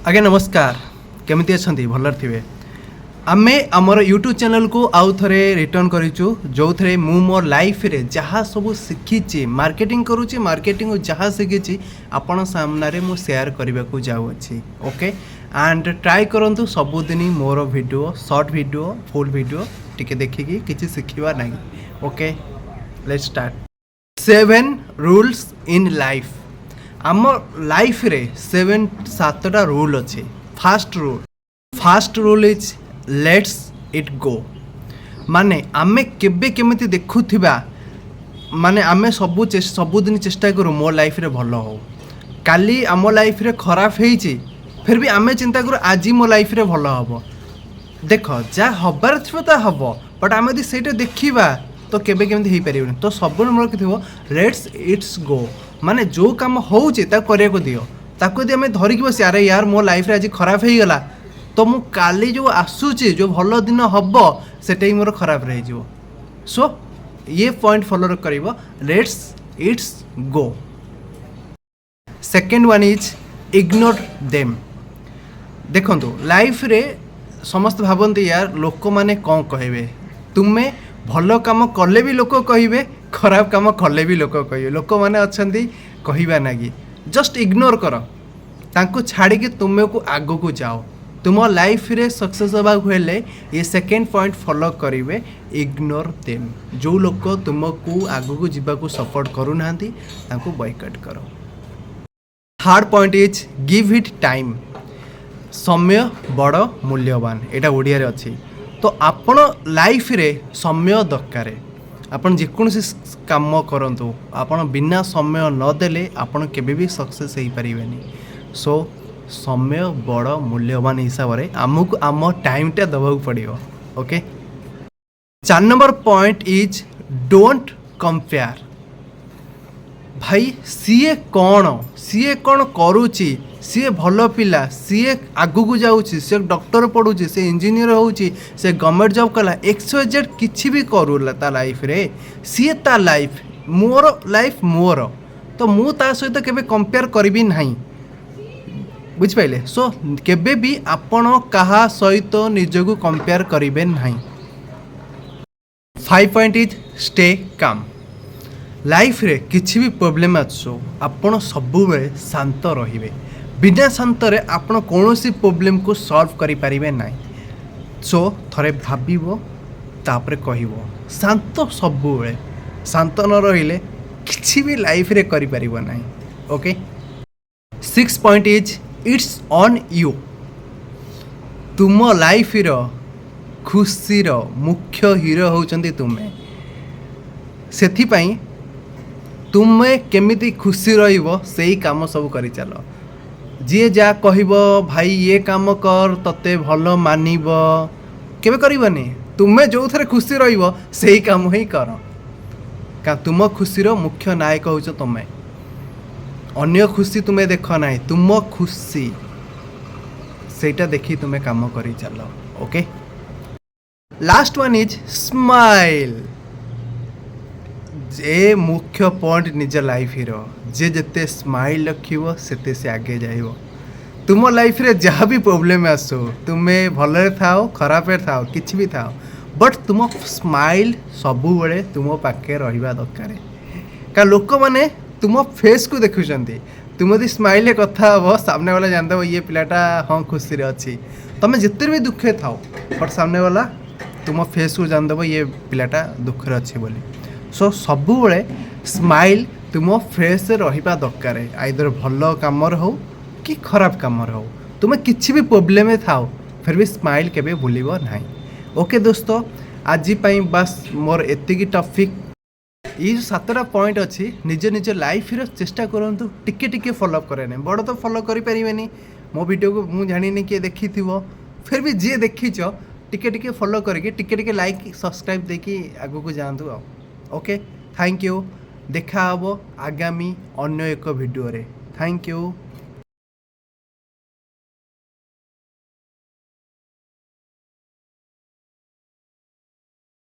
आज्ञा नमस्कार केमिति अछंती भलर थिबे आमे हमर यूट्यूब चैनल को आउ थरे रिटर्न करिचु जो थरे मु मोर लाइफ रे जहाँ सब शिखिची मार्केटिंग करूची मार्केटिंग जहाँ शिखिची आपण सामना रे मु शेयर करबा को जाउ अछि ओके एंड ट्राई करंतु सबुदिन मोर video short video full video टिके देखिकी किछि शिखिबा नाही okay let's start 7 rules in life आम लाइफ रे 7टा रूल अच्छे। First rule is let's it go माने आमे केबे केमिति देखुथिबा माने आमे सबुदिन चेष्टा करूँ मो लाइफ रे भल हो काली आम लाइफ रे खराब होईची फिर भी आमे चिंता करूँ आज मो लाइफ रे भल हम देख जा हबार थी ता हम बट आम यदि से देखा तो केबे केमिति हो पारे तो सब मोर कि लेट्स इट्स गो माने जो काम होउचे ता करिया को दियो ताको यदि आमे धरिकी बस यार यार मो लाइफ रे आज खराब हो गला तो मु काली जो आसूचे जो भल दिन हब सेटा ही मोर खराब रह जिवो सो ये पॉइंट फॉलो करिवो let's it's go. Second one is ignore them देखंतु लाइफ रे समस्त भाबंती यार लोक माने कौन कहबे तुमे भल काम कले भी लोक कहिबे खराब काम कले भी लोक कहिबे लोक माने अछंती कहिबा नागी जस्ट इग्नोर कर तांको छाड़ी के तुमे को आगो को जाओ तुम लाइफ रे सक्सेस होबा हेले ये सेकंड पॉइंट फॉलो करिवे इग्नोर देम जो लोक तुमको आगो को जीवा को सपोर्ट करू नांती तांको बॉयकट करो। Third point is give it time समय बड़ मूल्यवान एटा ओडिया रे अछि तो आपण लाइफ रे समय दरकार आपण जेकोसी काम करंतु आपण बिना समय न देले आपण केबे भी सक्सेस हो पारिबेनी सो समय बड़ मूल्यवान हिसाब रे आमको आम टाइम टा दबाक पड़ियो okay. 4 number point is don't compare भाई सीए कौन करुची सी भल पिला सी आगु को जाऊँगी सी डॉक्टर पढ़ुची से इंजीनियर होउची से गवर्नमेंट जॉब कला XYZ किछि भी करूला ता लाइफ रे सी ता लाइफ मोर तो मु ता सहित केबे कंपेयर करबी नहीं बुझ पाइले सो केबे भी आपण कहा सहित निजको कंपेयर करिबे नहीं। 5 point is stay calm life रे किछि भी प्रॉब्लम आसो आपण सब बेले शांत रहिबे बिना शांत रे आपण कोनोसी प्रॉब्लम को सॉल्व करि परिबे नाही सो थरे भाबिबो तापरे कहिबो शांत सब बेले शांत न रहिले किछि भी लाइफ रे करि परिबो नाही okay. 6 point is it's on you तुम लाइफ रो खुशी रो मुख्य हीरो होचंती तुमे सेथि पई तुमे केमिति खुशी रहिबो सेही काम सब करि चलो जी जा कहबो भाई ये काम कर तते भल मानिब केबे करबनी तुमे जो थरे खुशी रहिबो सेही काम ही कर का तुम खुशी रो मुख्य नायक होचो तुमे अन्य खुशी तुमे देख नाही तुम खुशी सेटा देखी तुमे काम करि चलो okay. Last one is smile जे मुख्य पॉइंट निज लाइफ हीरो जे जते स्माइल रखिबो सेते से आगे जाइबो तुम लाइफ रे जहाँ भी प्रॉब्लम आसो तुम्हें भले थाओ खराब थाओ किछि भी थाओ बट तुम स्माइल सबु बेले तुम पाखे रहिबा दरकार का लोक माने तुम फेस को देखुचंती तुम यदि स्माइल कथा हो सामने वाला जानदो ये पिलाटा हाँ खुशी रे अच्छी तुम जिते भी दुखे थाओ बट सामने वाला तुम फेस को जानदो ये पिलाटा दुख रे अच्छी बोली सो सबु बेले स्माइल तुम फ्रेश रहिबा दरकार आइदर भल कामर हो कि खराब कामर हो तुम्हें किसी भी प्रॉब्लम थाओ फिर भी स्माइल केबे भूलिबो नाही ओके दोस्तों आज पाई बस मोर एतिकी टॉपिक ये 7टा पॉइंट अच्छी निज निज लाइफ रो चेष्टा करंतु टिके टिके फॉलो करे नहीं बड़ तो फॉलो करि परिबेनी मो वीडियो को मु जानिनी किए देखिथिबो फिर भी जे देखिछ टिके टिके फॉलो करके टिके टिके लाइक सब्सक्राइब देकी आगो को जानतु ओके थैंक यू देखा हबो आगामी अन्य एक वीडियो रे थैंक यू।